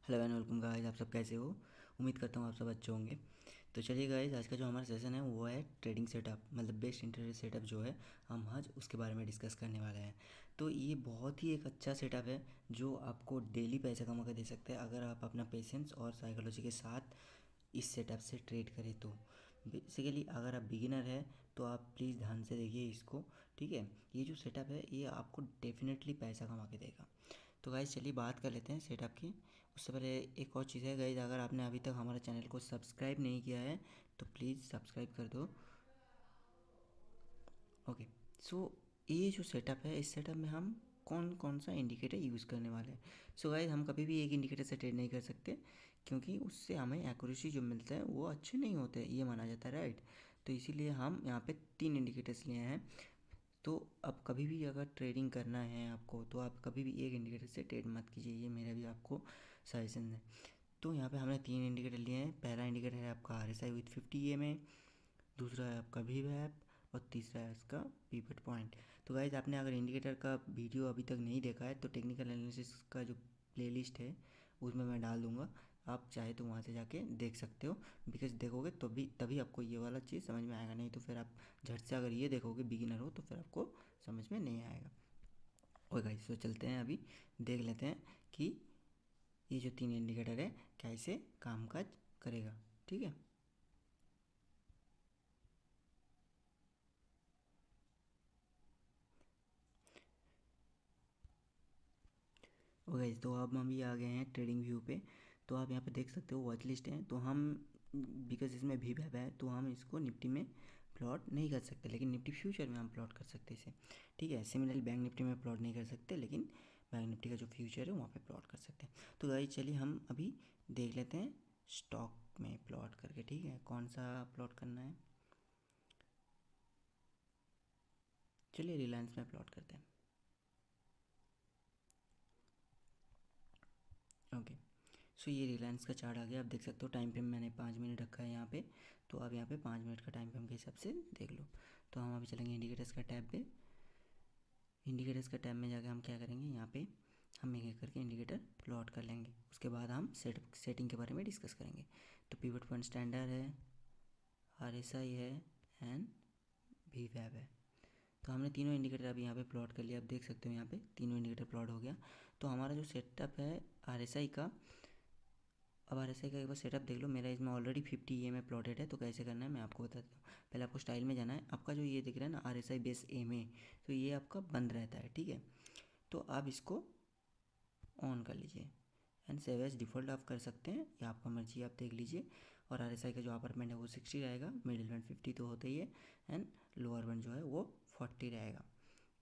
Hello and welcome guys, आप सब कैसे हो। उम्मीद करता हूँ आप सब अच्छे होंगे। तो चलिए गाइस, आज का जो हमारा सेशन है वो है ट्रेडिंग सेटअप, मतलब बेस्ट इंटरनेट सेटअप जो है हम आज उसके बारे में डिस्कस करने वाले हैं। तो ये बहुत ही एक अच्छा सेटअप है जो आपको डेली पैसा कमा कर दे सकता है अगर आप अपना पेशेंस और साइकोलॉजी के साथ इस सेटअप से ट्रेड करें। तो बेसिकली अगर आप बिगिनर है तो आप प्लीज़ ध्यान से देखिए इसको। ठीक है, ये जो सेटअप है ये आपको डेफिनेटली पैसा कमा के देगा। तो गाइज़ चलिए बात कर लेते हैं सेटअप की। उससे पहले एक और चीज़ है गाइज़, अगर आपने अभी तक हमारे चैनल को सब्सक्राइब नहीं किया है तो प्लीज़ सब्सक्राइब कर दो। ओके, सो ये जो सेटअप है इस सेटअप में हम कौन कौन सा इंडिकेटर यूज़ करने वाले हैं। सो गाइज़ हम कभी भी एक इंडिकेटर से ट्रेड नहीं कर सकते क्योंकि उससे हमें एक्यूरेसी जो मिलता है वो अच्छे नहीं होते, ये माना जाता है, राइट। तो इसीलिए हम यहाँ पे 3 इंडिकेटर्स लिए हैं। तो अब कभी भी अगर ट्रेडिंग करना है आपको तो आप कभी भी एक इंडिकेटर से ट्रेड मत कीजिए, ये मेरा भी आपको सजेशन है। तो यहाँ पे हमने 3 इंडिकेटर लिए हैं। पहला इंडिकेटर है आपका RSI विथ 50 EMA, दूसरा है आपका VWAP और तीसरा है इसका पिवट पॉइंट। तो गाइज़ आपने अगर इंडिकेटर का वीडियो अभी तक नहीं देखा है तो टेक्निकल एनालिसिस का जो प्लेलिस्ट है उसमें मैं डाल दूँगा, आप चाहे तो वहाँ से जाके देख सकते हो। बिकॉज देखोगे तो भी तभी आपको ये वाला चीज़ समझ में आएगा, नहीं तो फिर आप झट से अगर ये देखोगे बिगिनर हो तो फिर आपको समझ में नहीं आएगा। और गाइस तो चलते हैं, अभी देख लेते हैं कि ये जो 3 इंडिकेटर है कैसे कामकाज करेगा। ठीक है, और गाइस तो अब हम भी आ गए हैं ट्रेडिंग व्यू पे। तो आप यहाँ पे देख सकते हो वॉच लिस्ट है। तो हम बिकॉज इसमें भी वेब है तो हम इसको निफ्टी में प्लॉट नहीं कर सकते, लेकिन निफ्टी फ्यूचर में हम प्लॉट कर सकते हैं इसे। ठीक है, सिमिलरली बैंक निफ्टी में प्लॉट नहीं कर सकते, लेकिन बैंक निफ्टी का जो फ्यूचर है वहाँ पे प्लॉट कर सकते हैं। तो गाइस चलिए हम अभी देख लेते हैं स्टॉक में प्लॉट करके। ठीक है, कौन सा प्लॉट करना है, चलिए रिलायंस में प्लॉट करते हैं। ओके, सो ये रिलायंस का चार्ट आ गया। आप देख सकते हो टाइम फ्रेम मैंने 5 मिनट रखा है यहाँ पे। तो आप यहाँ पे 5 मिनट का टाइम फ्रेम के हिसाब से देख लो। तो हम अभी चलेंगे इंडिकेटर्स का टैब पे। इंडिकेटर्स का टैब में जाकर हम क्या करेंगे, यहाँ पे हम एक एक करके इंडिकेटर प्लॉट कर लेंगे। उसके बाद हम सेटिंग के बारे में डिस्कस करेंगे। तो पिवट पॉइंट स्टैंडर्ड है, RSI है एंड VWAP है। तो हमने तीनों इंडिकेटर अभी यहाँ पे प्लॉट कर लिया। आप देख सकते हो यहाँ पे तीनों इंडिकेटर प्लॉट हो गया। तो हमारा जो सेटअप है RSI का, अब RSI का एक बार सेटअप देख लो। मेरा इसमें ऑलरेडी 50 EMA प्लॉटेड है। तो कैसे करना है मैं आपको बताता हूँ। पहले आपको स्टाइल में जाना है। आपका जो ये दिख रहा है ना RSI बेस EMA, तो ये आपका बंद रहता है। ठीक है, तो आप इसको ऑन कर लीजिए एंड सेव एज डिफ़ॉल्ट आप कर सकते हैं, या आपका मर्जी, आप देख लीजिए। और RSI का जो अपर बैंड है वो 60 रहेगा, मिडिल बैंड 50 तो होता ही है, एंड लोअर बैंड जो है वो 40 रहेगा।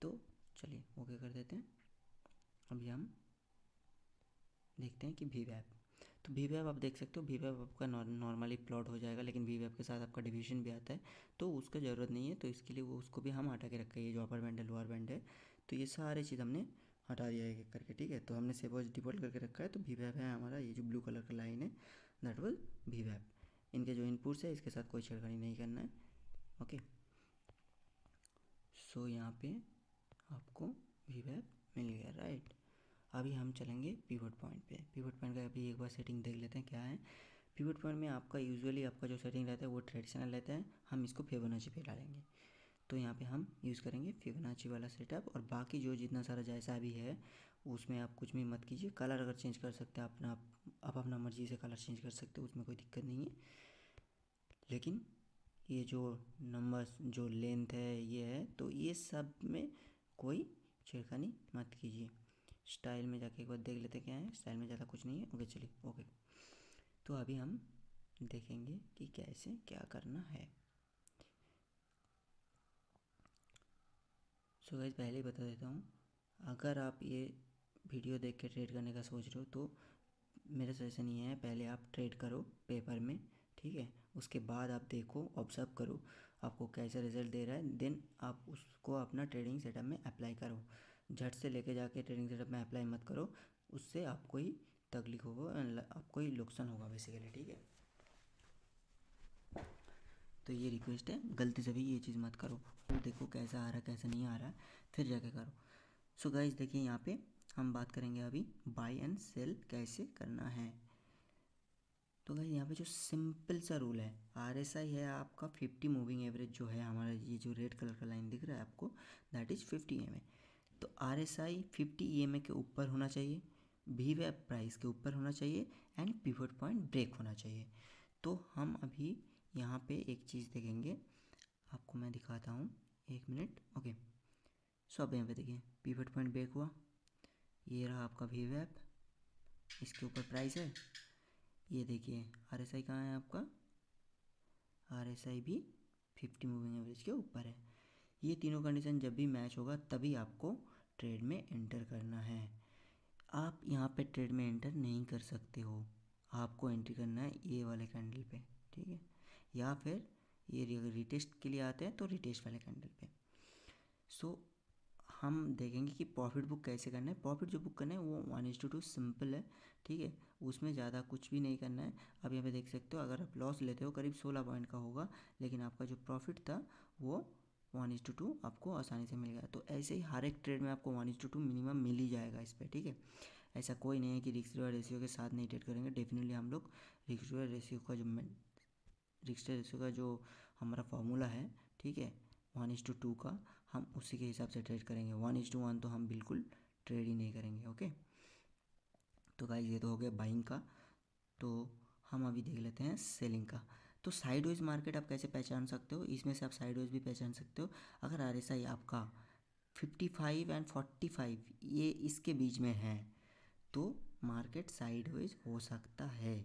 तो चलिए ओके कर देते हैं। अभी हम देखते हैं कि VWAP। तो VWAP आप देख सकते हो, VWAP आपका नॉर्मली प्लॉट हो जाएगा, लेकिन VWAP के साथ आपका डिवीजन भी आता है तो उसका ज़रूरत नहीं है। तो इसके लिए वो उसको भी हम हटा के रखा है। ये जो अपर बैंड है लोअर बैंड है, तो ये सारी चीज़ हमने हटा दिया है एक एक करके। ठीक है, तो हमने सेव एज डिफ़ॉल्ट करके रखा है। तो VWAP है हमारा, ये जो ब्लू कलर का लाइन है दैट वाज VWAP। इनके जो इनपुट्स है इसके साथ कोई छेड़खानी नहीं करना है। ओके, सो यहाँ पे आपको VWAP मिल गया, राइट। अभी हम चलेंगे पिवट पॉइंट पे। पिवट पॉइंट का अभी एक बार सेटिंग देख लेते हैं क्या है। पिवट पॉइंट में आपका यूजुअली आपका जो सेटिंग रहता है वो ट्रेडिशनल रहता है। हम इसको फिबोनाची पे डालेंगे। तो यहाँ पे हम यूज़ करेंगे फिबोनाची वाला सेटअप। और बाकी जो जितना सारा जैसा भी है उसमें आप कुछ भी मत कीजिए। कलर अगर चेंज कर सकते हैं अपना, आप अपना मर्जी से कलर चेंज कर सकते हो, उसमें कोई दिक्कत नहीं है। लेकिन ये जो नंबर्स जो लेंथ है ये है, तो ये सब में कोई छेड़खानी मत कीजिए। स्टाइल में जाके एक बार देख लेते क्या है। स्टाइल में ज़्यादा कुछ नहीं है। ओके चलिए ओके। तो अभी हम देखेंगे कि कैसे क्या करना है। सो गाइस पहले ही बता देता हूँ, अगर आप ये वीडियो देख के ट्रेड करने का सोच रहे हो तो मेरा सजेशन ये है, पहले आप ट्रेड करो पेपर में। ठीक है, उसके बाद आप देखो, ऑब्जर्व करो आपको कैसा रिजल्ट दे रहा है, देन आप उसको अपना ट्रेडिंग सेटअप में अप्लाई करो। झट से लेके जाके ट्रेडिंग सेटअप में अप्लाई मत करो, उससे आपको ही तकलीफ होगा, आपको ही नुकसान होगा बेसिकली। ठीक है, तो ये रिक्वेस्ट है, गलती से भी ये चीज़ मत करो। देखो कैसा आ रहा है कैसा नहीं आ रहा है, फिर जाके करो। सो गाइस देखिए यहाँ पे हम बात करेंगे अभी बाई एंड सेल कैसे करना है। तो गाइस यहाँ पे जो सिंपल सा रूल है, RSI है आपका 50 मूविंग एवरेज जो है हमारा, ये जो रेड कलर का लाइन दिख रहा है आपको, दैट इज़ 50 EMA। तो RSI 50 EMA के ऊपर होना चाहिए, VWAP प्राइस के ऊपर होना चाहिए, एंड पिवट पॉइंट ब्रेक होना चाहिए। तो हम अभी यहाँ पे एक चीज़ देखेंगे, आपको मैं दिखाता हूँ, एक मिनट। ओके, सो अब यहाँ पे देखिए पिवट पॉइंट ब्रेक हुआ, ये रहा आपका VWAP, इसके ऊपर प्राइस है। ये देखिए RSI कहाँ है आपका, RSI भी 50 मूविंग एवरेज के ऊपर है। ये तीनों कंडीशन जब भी मैच होगा तभी आपको ट्रेड में एंटर करना है। आप यहाँ पे ट्रेड में एंटर नहीं कर सकते हो, आपको एंट्री करना है ये वाले कैंडल पे, ठीक है, या फिर ये रिटेस्ट के लिए आते हैं तो रिटेस्ट वाले कैंडल पे। सो हम देखेंगे कि प्रॉफिट बुक कैसे करना है। प्रॉफिट जो बुक करना है वो 1:2 सिंपल है, ठीक है, उसमें ज़्यादा कुछ भी नहीं करना है। अब यहाँ पे देख सकते हो, अगर आप लॉस लेते हो करीब 16 पॉइंट का होगा, लेकिन आपका जो प्रॉफिट था वो 1:2 आपको आसानी से मिल गया। तो ऐसे ही हर एक ट्रेड में आपको 1:2 मिनिमम मिल ही जाएगा इस पर, ठीक है। ऐसा कोई नहीं है कि रिस्क रिवॉर्ड रेशियो के साथ नहीं ट्रेड करेंगे, डेफिनेटली हम लोग रिस्क रिवॉर्ड रेशियो का जो रिस्क रेशियो का जो हमारा फॉर्मूला है, ठीक है, 1:2 का, हम उसी के हिसाब से ट्रेड करेंगे। 1:1 तो हम बिल्कुल ट्रेड ही नहीं करेंगे। ओके, तो गाइस ये तो हो गया बाइंग का। तो हम अभी देख लेते हैं सेलिंग का। तो साइडवेज मार्केट आप कैसे पहचान सकते हो, इसमें से आप साइडवेज भी पहचान सकते हो। अगर RSI आपका 55 एंड 45 ये इसके बीच में है तो मार्केट साइडवेज हो सकता है।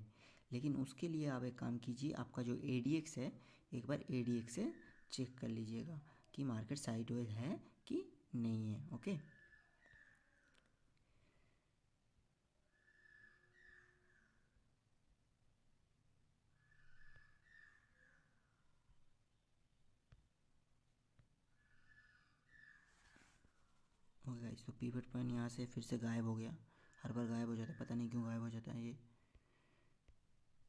लेकिन उसके लिए आप एक काम कीजिए, आपका जो ADX है, एक बार ADX से चेक कर लीजिएगा कि मार्केट साइडवेज है कि नहीं है। ओके, ओके गाइस, तो पिवट पॉइंट यहाँ से फिर से गायब हो गया। हर बार गायब हो जाता है, पता नहीं क्यों गायब हो जाता है ये।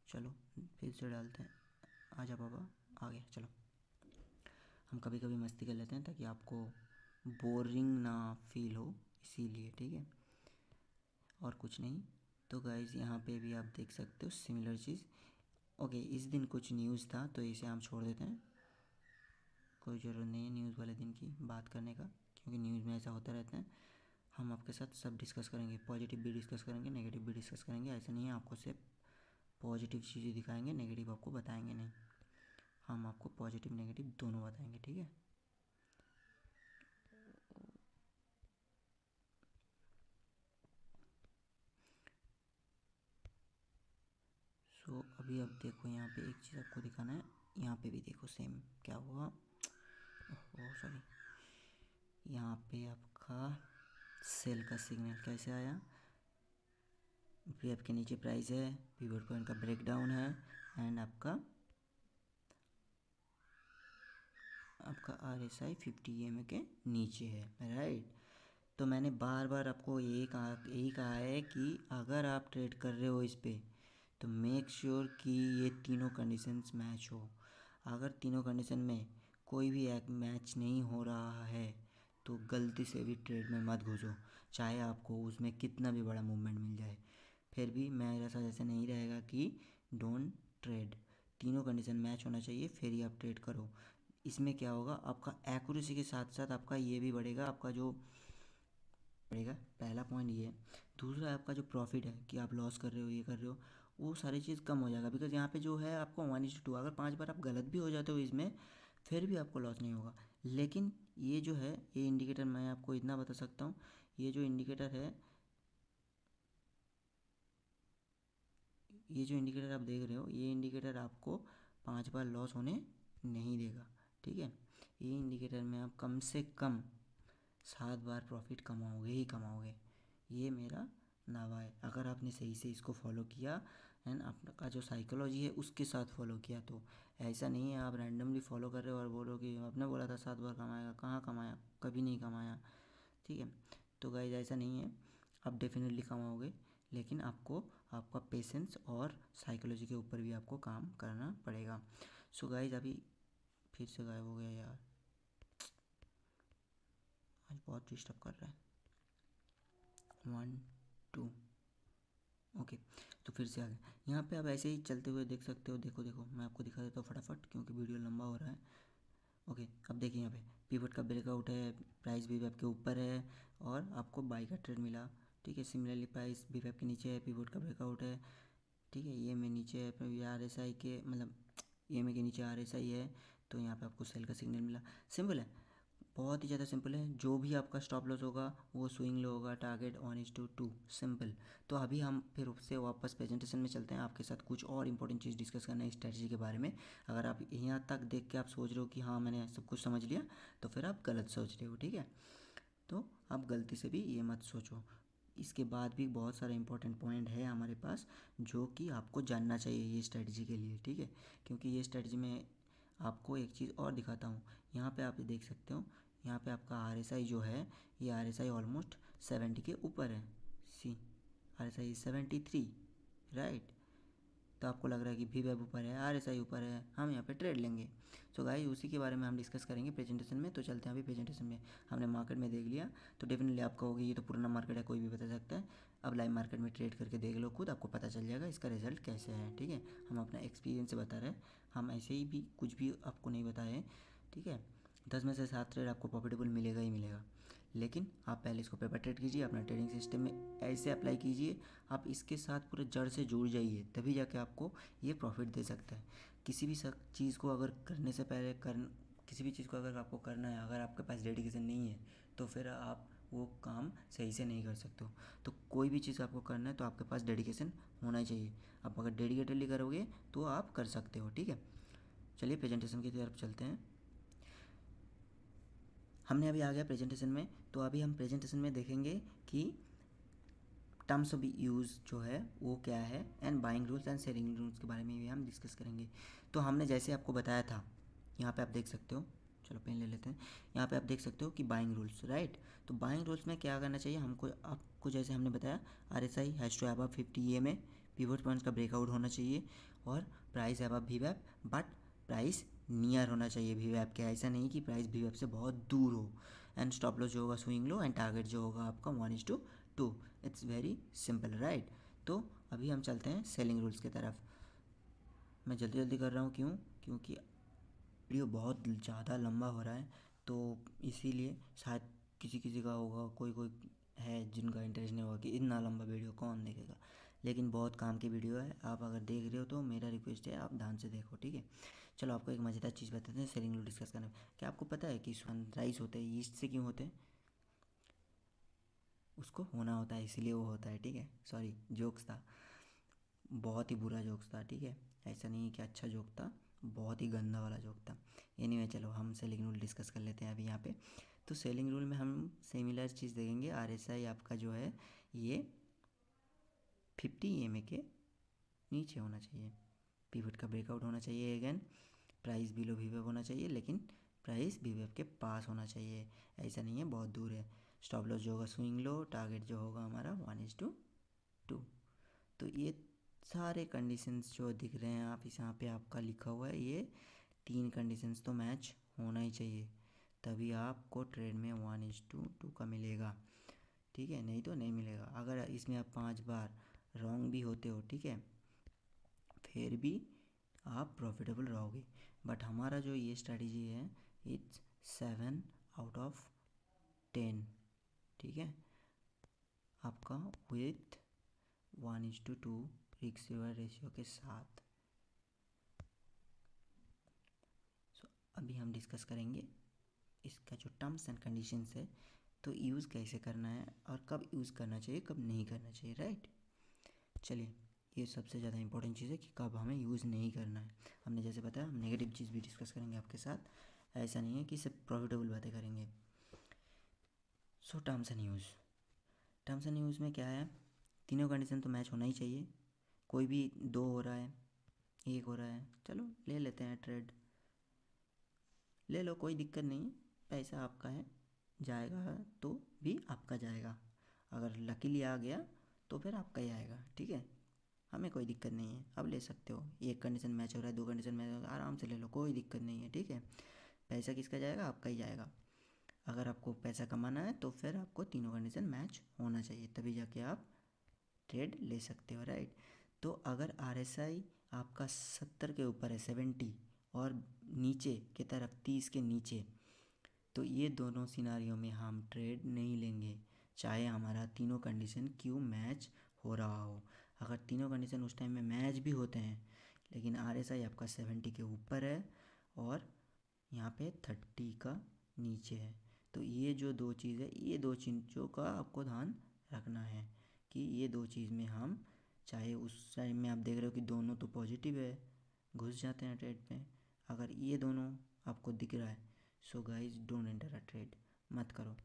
चलो फिर से डालते हैं, आजा बाबा, आ गया। चलो हम कभी कभी मस्ती कर लेते हैं ताकि आपको बोरिंग ना फील हो, इसीलिए, ठीक है, और कुछ नहीं। तो गाइस यहाँ पे भी आप देख सकते हो सिमिलर चीज़। ओके, इस दिन कुछ न्यूज़ था तो इसे हम छोड़ देते हैं, कोई ज़रूरत नहीं है न्यूज़ वाले दिन की बात करने का, क्योंकि न्यूज़ में ऐसा होता रहता है। हम आपके साथ सब डिस्कस करेंगे, पॉजिटिव भी डिस्कस करेंगे, नेगेटिव भी डिस्कस करेंगे। ऐसा नहीं है आपको सिर्फ पॉजिटिव चीज़ें दिखाएंगे, नेगेटिव आपको बताएंगे नहीं, हम आपको पॉजिटिव नेगेटिव दोनों बताएंगे, ठीक है। सो अभी आप देखो यहाँ पे एक चीज़ आपको दिखाना है, यहाँ पे भी देखो सेम क्या हुआ। ओह सॉरी, यहाँ पे आपका सेल का सिग्नल कैसे आया, VWAP के नीचे प्राइस है, पिवट पॉइंट का ब्रेकडाउन है, एंड आपका RSI 50 EMA के नीचे है, राइट। तो मैंने बार बार आपको यही कहा है कि अगर आप ट्रेड कर रहे हो इस पे तो मेक श्योर कि ये तीनों कंडीशंस मैच हो। अगर तीनों कंडीशन में कोई भी एक मैच नहीं हो रहा है तो गलती से भी ट्रेड में मत घुसो, चाहे आपको उसमें कितना भी बड़ा मूवमेंट मिल जाए। फिर भी मेरा सजेशन नहीं रहेगा कि डोंट ट्रेड, तीनों कंडीशन मैच होना चाहिए फिर ही आप ट्रेड करो। इसमें क्या होगा, आपका एक्यूरेसी के साथ साथ आपका ये भी बढ़ेगा, आपका जो बढ़ेगा, पहला पॉइंट ये है। दूसरा आपका जो प्रॉफिट है कि आप लॉस कर रहे हो, ये कर रहे हो, वो सारी चीज़ कम हो जाएगा। बिकॉज यहाँ पे जो है आपको 1:2, अगर 5 बार आप गलत भी हो जाते हो इसमें फिर भी आपको लॉस नहीं होगा। लेकिन ये जो है, ये इंडिकेटर मैं आपको इतना बता सकता हूँ, ये जो इंडिकेटर है, ये जो इंडिकेटर आप देख रहे हो, ये इंडिकेटर आपको 5 बार लॉस होने नहीं देगा, ठीक है। ये इंडिकेटर में आप कम से कम 7 बार प्रॉफिट कमाओगे ही कमाओगे, ये मेरा दावा है। अगर आपने सही से इसको फॉलो किया एंड आपका जो साइकोलॉजी है उसके साथ फॉलो किया, तो ऐसा नहीं है आप रैंडमली फॉलो कर रहे हो और बोलो कि आपने बोला था 7 बार कमाएगा, कहाँ कमाया, कभी नहीं कमाया, ठीक है। तो गाइस ऐसा नहीं है, आप डेफिनेटली कमाओगे, लेकिन आपको आपका पेशेंस और साइकोलॉजी के ऊपर भी आपको काम करना पड़ेगा। सो गाइस अभी फिर से गायब हो गया यार, आज बहुत डिस्टर्ब कर रहा है। 1 2। ओके, तो फिर से आ गया यहाँ पे। आप ऐसे ही चलते हुए देख सकते हो। देखो देखो, मैं आपको दिखा देता हूँ फटाफट क्योंकि वीडियो लंबा हो रहा है। ओके, अब देखिए यहाँ पे पिवट का ब्रेकआउट है, प्राइस वी वेब के ऊपर है और आपको बाई का ट्रेड मिला। ठीक है, सिमिलरली प्राइस वी वेब के नीचे है, पिवट का ब्रेकआउट है। ठीक है, ये में नीचे है, फिर आर एस आई के मतलब ये में के नीचे आर एस आई है, तो यहाँ पे आपको सेल का सिग्नल मिला। सिंपल है, बहुत ही ज़्यादा सिंपल है। जो भी आपका स्टॉप लॉस होगा वो स्विंग लो होगा, टारगेट 1:2 सिंपल। तो अभी हम फिर उससे वापस प्रेजेंटेशन में चलते हैं। आपके साथ कुछ और इंपॉर्टेंट चीज़ डिस्कस करना है स्ट्रैटेजी के बारे में। अगर आप यहाँ तक देख के आप सोच रहे हो कि हाँ मैंने सब कुछ समझ लिया, तो फिर आप गलत सोच रहे हो। ठीक है, तो आप गलती से भी ये मत सोचो। इसके बाद भी बहुत सारे इंपॉर्टेंट पॉइंट है हमारे पास जो कि आपको जानना चाहिए ये स्ट्रैटेजी के लिए। ठीक है, क्योंकि ये स्ट्रैटेजी में आपको एक चीज़ और दिखाता हूँ। यहाँ पे आप देख सकते हो, यहाँ पे आपका आर एस आई जो है, ये आर एस आई ऑलमोस्ट 70 के ऊपर है। See R S I 73, right. तो आपको लग रहा है कि वी वेब ऊपर है, आर एस आई ऊपर है, हम यहाँ पे ट्रेड लेंगे। सो गाइस उसी के बारे में हम डिस्कस करेंगे प्रेजेंटेशन में। तो चलते हैं अभी प्रेजेंटेशन में। हमने मार्केट में देख लिया, तो डेफिनेटली आप कहोगे ये तो पुराना मार्केट है, कोई भी बता सकता है। अब लाइव मार्केट में ट्रेड करके देख लो, खुद आपको पता चल जाएगा इसका रिजल्ट कैसे है। ठीक है, हम अपना एक्सपीरियंस से बता रहे हैं, हम ऐसे ही भी कुछ भी आपको नहीं बताए। ठीक है, 10 में से 7 ट्रेड आपको प्रॉफिटेबल मिलेगा ही मिलेगा। लेकिन आप पहले इसको पेपर ट्रेड कीजिए, अपना ट्रेडिंग सिस्टम में ऐसे अप्लाई कीजिए, आप इसके साथ पूरे जड़ से जुड़ जाइए, तभी जाके आपको ये प्रॉफिट दे सकता है। किसी भी चीज़ को अगर करने से पहले किसी भी चीज़ को अगर आपको करना है, अगर आपके पास डेडिकेशन नहीं है, तो फिर आप वो काम सही से नहीं कर सकते हो। तो कोई भी चीज़ आपको करना है तो आपके पास डेडिकेशन होना ही चाहिए। आप अगर डेडिकेटेडली करोगे तो आप कर सकते हो। ठीक है, चलिए प्रेजेंटेशन की तरफ चलते हैं। हमने अभी आ गया प्रेजेंटेशन में, तो अभी हम प्रेजेंटेशन में देखेंगे कि टर्म्स ऑफ यूज़ जो है वो क्या है, and buying rules and selling rules के बारे में भी हम डिस्कस करेंगे। तो हमने जैसे आपको बताया था, यहाँ पे आप देख सकते हो, चलो पेन ले लेते हैं। यहाँ पे आप देख सकते हो कि बाइंग रूल्स, राइट। तो बाइंग रूल्स में क्या करना चाहिए हमको, आपको जैसे हमने बताया R S I has to above 50 EMA, pivot points का ब्रेकआउट होना चाहिए और प्राइस अबव वी वेब, बट प्राइस नियर होना चाहिए वी वेब के। ऐसा नहीं कि प्राइस वी वेब से बहुत दूर हो। एंड स्टॉप लॉस जो होगा स्विंग लो, एंड टारगेट जो होगा आपका 1:2। It's very simple, right. तो अभी हम चलते हैं सेलिंग रूल्स की तरफ। मैं जल्दी जल्दी कर रहा हूँ, क्योंकि वीडियो बहुत ज़्यादा लंबा हो रहा है, तो इसीलिए शायद किसी किसी का होगा, कोई कोई है जिनका इंटरेस्ट नहीं होगा कि इतना लंबा वीडियो कौन देखेगा। लेकिन बहुत काम की वीडियो है, आप अगर देख रहे हो तो मेरा रिक्वेस्ट है आप ध्यान से देखो। ठीक है, चलो आपको एक मज़ेदार चीज़ बताते हैं सेलिंग रूल डिस्कस करने में। क्या आपको पता है कि सनराइज़ होते हैं ईस्ट से क्यों होते हैं? उसको होना होता है इसलिए वो होता है। ठीक है, सॉरी जोक्स था, बहुत ही बुरा जोक्स था। ठीक है, ऐसा नहीं है कि अच्छा जोक था, बहुत ही गंदा वाला जोक था। एनीवे चलो हम सेलिंग रूल डिस्कस कर लेते हैं अभी यहाँ पे। तो सेलिंग रूल में हम सिमिलर चीज़ देखेंगे। आर एस आई आपका जो है ये 50 EMA के नीचे होना चाहिए, पिवट का ब्रेकआउट होना चाहिए, अगेन प्राइस बिलो वी वेब होना चाहिए, लेकिन प्राइस वी वेब के पास होना चाहिए। ऐसा नहीं है बहुत दूर है। स्टॉप लॉस जो होगा स्विंग लो, टारगेट जो होगा हमारा 1:2। तो ये सारे कंडीशंस जो दिख रहे हैं आप इस यहाँ पे आपका लिखा हुआ है, ये 3 कंडीशंस तो मैच होना ही चाहिए, तभी आपको ट्रेड में 1:2 का मिलेगा। ठीक है, नहीं तो नहीं मिलेगा। अगर इसमें आप 5 बार रॉन्ग भी होते हो, ठीक है, फिर भी आप प्रॉफिटेबल रहोगे। बट हमारा जो ये स्ट्रेटजी है इट्स 7/10। ठीक है, आपका विथ 1:2 रिस्क रिवॉर्ड रेशियो के साथ। अभी हम डिस्कस करेंगे इसका जो टर्म्स एंड कंडीशंस है, तो यूज़ कैसे करना है और कब यूज़ करना चाहिए कब नहीं करना चाहिए, राइट। चलिए, ये सबसे ज़्यादा इंपॉर्टेंट चीज़ है कि कब हमें यूज़ नहीं करना है। हमने जैसे बताया हम नेगेटिव चीज़ भी डिस्कस करेंगे आपके साथ, ऐसा नहीं है कि सिर्फ प्रॉफिटेबल बातें करेंगे। सो टर्म्स एंड यूज़ में क्या है, तीनों कंडीशन तो मैच होना ही चाहिए। कोई भी 2 हो रहा है, 1 हो रहा है, चलो ले लेते हैं ट्रेड, ले लो कोई दिक्कत नहीं, पैसा आपका है, जाएगा तो भी आपका जाएगा। अगर लकीली आ गया तो फिर आपका ही आएगा। ठीक है, हमें कोई दिक्कत नहीं है, अब ले सकते हो। एक कंडीशन मैच हो रहा है, 2 कंडीशन मैच हो रहा है, आराम से ले लो, कोई दिक्कत नहीं है। ठीक है, पैसा किसका जाएगा? आपका ही जाएगा। अगर आपको पैसा कमाना है तो फिर आपको तीनों कंडीशन मैच होना चाहिए, तभी जाके आप ट्रेड ले सकते हो, राइट। तो अगर RSI आपका 70 के ऊपर है, 70 और नीचे की तरफ 30 के नीचे, तो ये दोनों सिनारियों में हम ट्रेड नहीं लेंगे, चाहे हमारा तीनों कंडीशन क्यों मैच हो रहा हो। अगर तीनों कंडीशन उस टाइम में मैच भी होते हैं लेकिन RSI आपका 70 के ऊपर है और यहाँ पे 30 का नीचे है, तो ये जो दो चीज़ है, ये दो चीज़ों का आपको ध्यान रखना है कि ये दो चीज़ में हम, चाहे उस टाइम में आप देख रहे हो कि दोनों तो पॉजिटिव है, घुस जाते हैं ट्रेड में। अगर ये दोनों आपको दिख रहा है, so guys don't enter a trade, मत करो,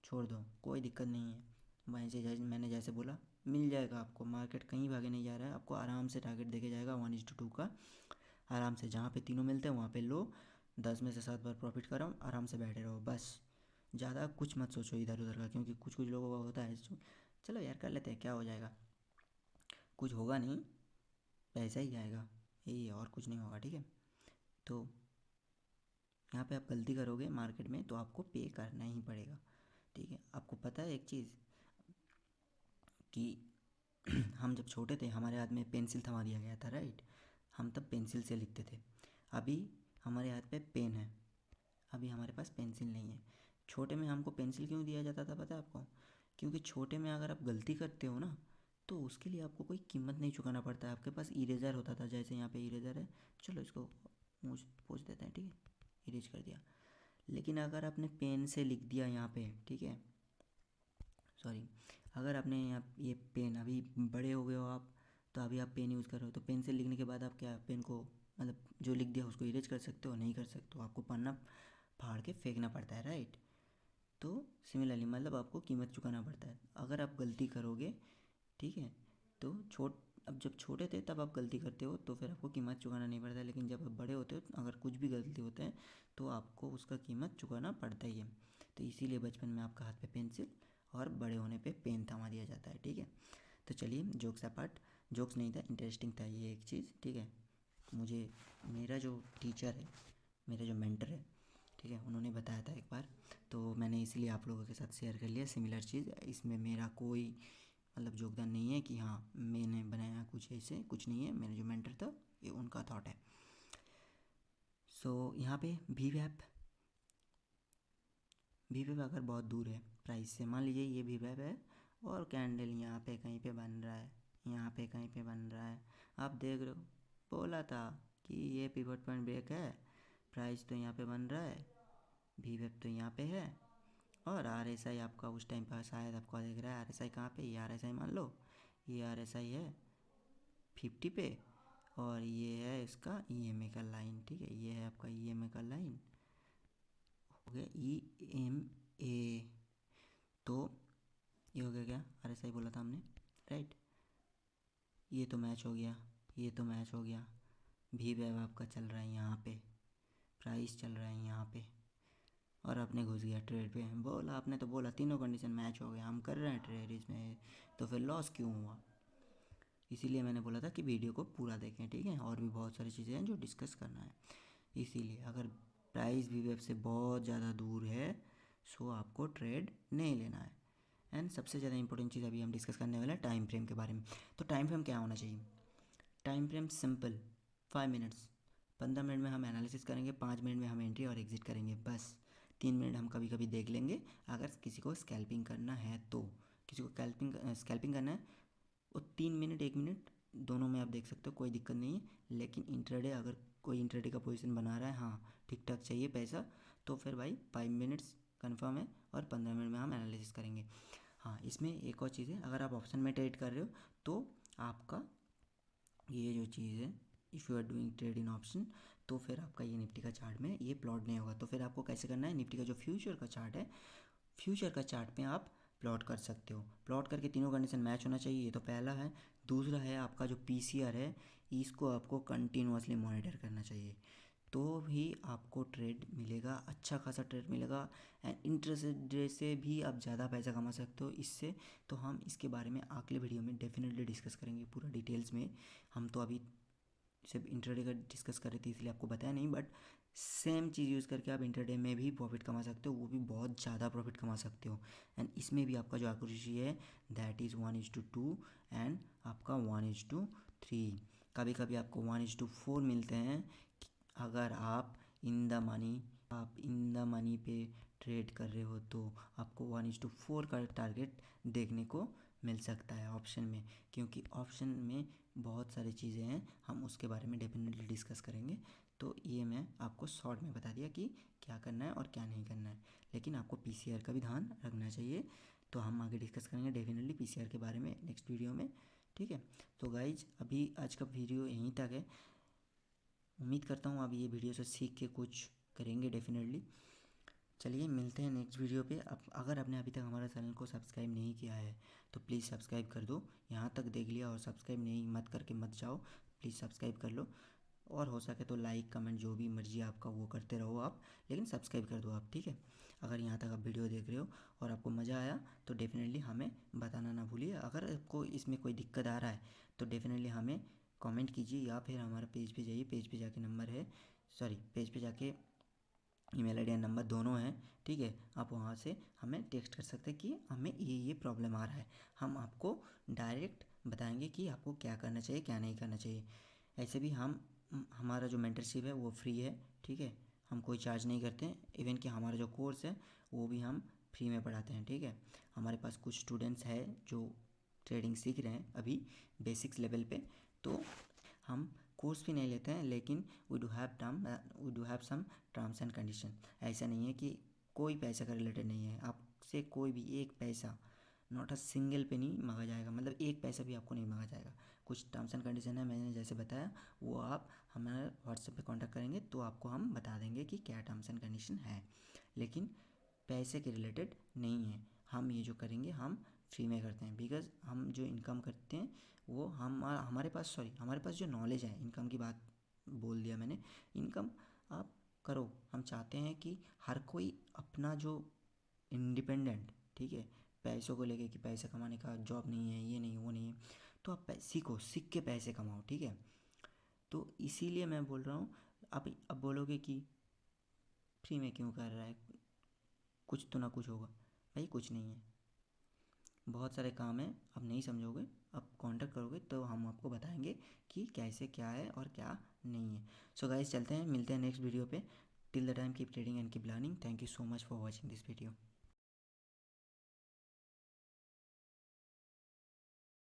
छोड़ दो, कोई दिक्कत नहीं है। मैंने जैसे बोला, मिल जाएगा आपको, मार्केट कहीं भागे नहीं जा रहा है, आपको आराम से टारगेट देके जाएगा 1:2 का, आराम से जहाँ पे तीनों मिलते हैं वहाँ पे लो, 10 में से 7 बार प्रॉफिट कराओ, आराम से बैठे रहो बस, ज़्यादा कुछ मत सोचो इधर उधर का, क्योंकि कुछ कुछ लोगों का होता है चलो यार कर लेते हैं, क्या हो जाएगा, कुछ होगा नहीं, पैसा ही जाएगा, यही है और कुछ नहीं होगा, ठीक है। तो यहाँ पे आप गलती करोगे मार्केट में तो आपको पे करना ही पड़ेगा, ठीक है। आपको पता है एक चीज़ कि हम जब छोटे थे हमारे हाथ में पेंसिल थमा दिया गया था, राइट, हम तब पेंसिल से लिखते थे, अभी हमारे हाथ पे पेन है, अभी हमारे पास पेंसिल नहीं है। छोटे में हमको पेंसिल क्यों दिया जाता था पता है आपको? क्योंकि छोटे में अगर आप गलती करते हो ना तो उसके लिए आपको कोई कीमत नहीं चुकाना पड़ता है, आपके पास इरेज़र होता था, जैसे यहाँ पे इरेज़र है, चलो इसको पोंछ देते हैं, ठीक है, इरेज कर दिया। लेकिन अगर आपने पेन से लिख दिया यहाँ पे, ठीक है, सॉरी, अगर आपने यहाँ ये पेन, अभी बड़े हो गए हो आप, तो अभी आप पेन यूज़ कर रहे हो, तो पेन से लिखने के बाद आप क्या पेन को, मतलब जो लिख दिया उसको इरेज कर सकते हो? नहीं कर सकते हो, आपको पन्ना फाड़ के फेंकना पड़ता है, राइट। तो सिमिलरली मतलब आपको कीमत चुकाना पड़ता है अगर आप गलती करोगे, ठीक है। तो अब जब छोटे थे तब आप गलती करते हो तो फिर आपको कीमत चुकाना नहीं पड़ता, लेकिन जब आप बड़े होते हो अगर कुछ भी गलती होता है तो आपको उसका कीमत चुकाना पड़ता ही है। तो इसीलिए बचपन में आपका हाथ पे पेंसिल और बड़े होने पे पेन थमा दिया जाता है, ठीक है। तो चलिए जोक्स अपार्ट, जोक्स नहीं था, इंटरेस्टिंग था ये एक चीज़, ठीक है। मुझे मेरा जो टीचर है, मेरा जो मेंटर है, ठीक है, उन्होंने बताया था एक बार, तो मैंने इसलिए आप लोगों के साथ शेयर कर लिया सिमिलर चीज़। इसमें मेरा कोई मतलब योगदान नहीं है कि हाँ मैंने बनाया कुछ, ऐसे कुछ नहीं है, मेरा जो मेंटर था ये उनका थॉट है। सो यहाँ पे वी अगर बहुत दूर है प्राइस से, मान लीजिए ये वी है और कैंडल यहाँ पे कहीं पे बन रहा है, यहाँ पे कहीं पे बन रहा है, आप देख रहे हो, बोला था कि ये पिवट पॉइंट ब्रेक है, प्राइस तो यहाँ पे बन रहा है, वी तो यहाँ पे है, और RSI आपका उस टाइम पर शायद आपको दिख रहा है, RSI कहाँ पे, ये RSI मान लो, ये RSI है 50 पे, और ये है इसका EMA का लाइन, ठीक है, ये है आपका EMA का लाइन, हो गया EMA, तो ये हो गया क्या, RSI बोला था हमने, राइट, ये तो मैच हो गया, ये तो मैच हो गया, भी वेव आपका चल रहा है यहाँ पे, प्राइस चल रहा है यहाँ पे, और आपने घुस गया ट्रेड पे, बोला आपने तो बोला तीनों कंडीशन मैच हो गया, हम कर रहे हैं ट्रेड इसमें, तो फिर लॉस क्यों हुआ? इसीलिए मैंने बोला था कि वीडियो को पूरा देखें, ठीक है, और भी बहुत सारी चीज़ें हैं जो डिस्कस करना है। इसीलिए अगर प्राइस भी वेब से बहुत ज़्यादा दूर है सो आपको ट्रेड नहीं लेना है। एंड सबसे ज़्यादा इंपॉर्टेंट चीज़ अभी हम डिस्कस करने वाले हैं टाइम फ्रेम के बारे में। तो टाइम फ्रेम क्या होना चाहिए? Time frame simple, 5 minutes, 15 minute में हम एनालिसिस करेंगे, 5 मिनट में हम एंट्री और एग्जिट करेंगे, बस 3 मिनट हम कभी कभी देख लेंगे अगर किसी को स्कैल्पिंग करना है तो, किसी को स्कैल्पिंग करना है वो 3 मिनट 1 मिनट दोनों में आप देख सकते हो, कोई दिक्कत नहीं है। लेकिन इंट्राडे अगर कोई इंट्राडे का पोजीशन बना रहा है, हाँ ठीक ठाक चाहिए पैसा, तो फिर भाई 5 मिनट्स कन्फर्म है और 15 मिनट में हम एनालिसिस करेंगे। हाँ इसमें एक और चीज़ है, अगर आप ऑप्शन में ट्रेड कर रहे हो तो आपका ये जो चीज़ है, if you are doing trade in option, तो फिर आपका ये निफ्टी का चार्ट में ये प्लॉट नहीं होगा। तो फिर आपको कैसे करना है, निफ्टी का जो फ्यूचर का चार्ट है, फ्यूचर का चार्ट में आप प्लॉट कर सकते हो, प्लॉट करके तीनों कंडीशन मैच होना चाहिए, ये तो पहला है। दूसरा है आपका जो PCR है, इसको आपको कंटिन्यूसली मॉनिटर करना चाहिए, तो भी आपको ट्रेड मिलेगा, अच्छा खासा ट्रेड मिलेगा। एंड इंटरेस्ट रेट से भी आप ज़्यादा पैसा कमा सकते हो इससे। तो हम इसके बारे में अगले वीडियो में डेफिनेटली डिस्कस करेंगे पूरा डिटेल्स में। हम तो अभी सिर्फ इंट्राडे का डिस्कस कर रहे थे इसलिए आपको बताया नहीं, बट सेम चीज़ यूज़ करके आप इंटरडे में भी प्रॉफिट कमा सकते हो, वो भी बहुत ज़्यादा प्रॉफिट कमा सकते हो। एंड इसमें भी आपका जो एक्यूरेसी है दैट इज़ 1:2 एंड आपका 1:3। कभी कभी आपको 1:4 मिलते हैं अगर आप इन द मनी पे ट्रेड कर रहे हो, तो आपको 1:4 का टारगेट देखने को मिल सकता है ऑप्शन में। क्योंकि ऑप्शन में बहुत सारी चीज़ें हैं, हम उसके बारे में डेफिनेटली डिस्कस करेंगे। तो ये मैं आपको शॉर्ट में बता दिया कि क्या करना है और क्या नहीं करना है, लेकिन आपको पीसीआर का भी ध्यान रखना चाहिए। तो हम आगे डिस्कस करेंगे डेफिनेटली पीसीआर के बारे में नेक्स्ट वीडियो में, ठीक है। तो गाइज अभी आज का वीडियो यहीं तक है। उम्मीद करता हूँ आप ये वीडियो से सीख के कुछ करेंगे डेफिनेटली। चलिए मिलते हैं नेक्स्ट वीडियो पे। अब अगर आपने अभी तक हमारा चैनल को सब्सक्राइब नहीं किया है तो प्लीज़ सब्सक्राइब कर दो। यहाँ तक देख लिया और सब्सक्राइब नहीं मत करके मत जाओ, प्लीज़ सब्सक्राइब कर लो। और हो सके तो लाइक कमेंट जो भी मर्जी आपका वो करते रहो आप, लेकिन सब्सक्राइब कर दो आप, ठीक है। अगर यहाँ तक आप वीडियो देख रहे हो और आपको मज़ा आया तो डेफिनेटली हमें बताना ना भूलिए। अगर आपको इसमें कोई दिक्कत आ रहा है तो डेफिनेटली हमें कमेंट कीजिए, या फिर हमारे पेज पे जाइए। पेज पे जाके नंबर है, सॉरी पेज पे जाके ईमेल आईडी एंड नंबर दोनों हैं, ठीक है। आप वहाँ से हमें टेक्स्ट कर सकते हैं कि हमें ये प्रॉब्लम आ रहा है। हम आपको डायरेक्ट बताएंगे कि आपको क्या करना चाहिए क्या नहीं करना चाहिए। ऐसे भी हमारा जो मेंटरशिप है वो फ्री है, ठीक है। हम कोई चार्ज नहीं करते हैं। इवन कि हमारा जो कोर्स है वो भी हम फ्री में पढ़ाते हैं, ठीक है। हमारे पास कुछ स्टूडेंट्स हैं जो ट्रेडिंग सीख रहे हैं अभी बेसिक्स लेवल पे, तो हम कोर्स भी नहीं लेते हैं, लेकिन we do have some terms and condition. ऐसा नहीं है कि कोई पैसा का रिलेटेड नहीं है, आपसे कोई भी एक पैसा, नॉट अ सिंगल पे नहीं मांगा जाएगा, मतलब एक पैसा भी आपको नहीं मांगा जाएगा। कुछ टर्म्स एंड कंडीशन है, मैंने जैसे बताया, वो आप हमारे व्हाट्सएप पे कांटेक्ट करेंगे तो आपको हम बता देंगे कि क्या टर्म्स एंड कंडीशन है। लेकिन पैसे के रिलेटेड नहीं है। हम ये जो करेंगे हम फ्री में करते हैं, बिकॉज़ हम जो इनकम करते हैं वो हमारे पास जो नॉलेज है, इनकम की बात बोल दिया मैंने। इनकम आप करो, हम चाहते हैं कि हर कोई अपना जो इंडिपेंडेंट, ठीक है, पैसों को लेके कि पैसे कमाने का जॉब नहीं है, ये नहीं वो नहीं है, तो आप सीखो, सीख के पैसे कमाओ, ठीक है। तो इसीलिए मैं बोल रहा हूँ। आप अब बोलोगे कि फ्री में क्यों कर रहा है, कुछ तो ना कुछ होगा। भाई कुछ नहीं है, बहुत सारे काम हैं, आप नहीं समझोगे, आप कांटेक्ट करोगे तो हम आपको बताएंगे कि कैसे क्या है और क्या नहीं है। सो गाइस चलते हैं, मिलते हैं नेक्स्ट वीडियो पे। Till the time keep trading and keep learning. Thank you so much for watching this video.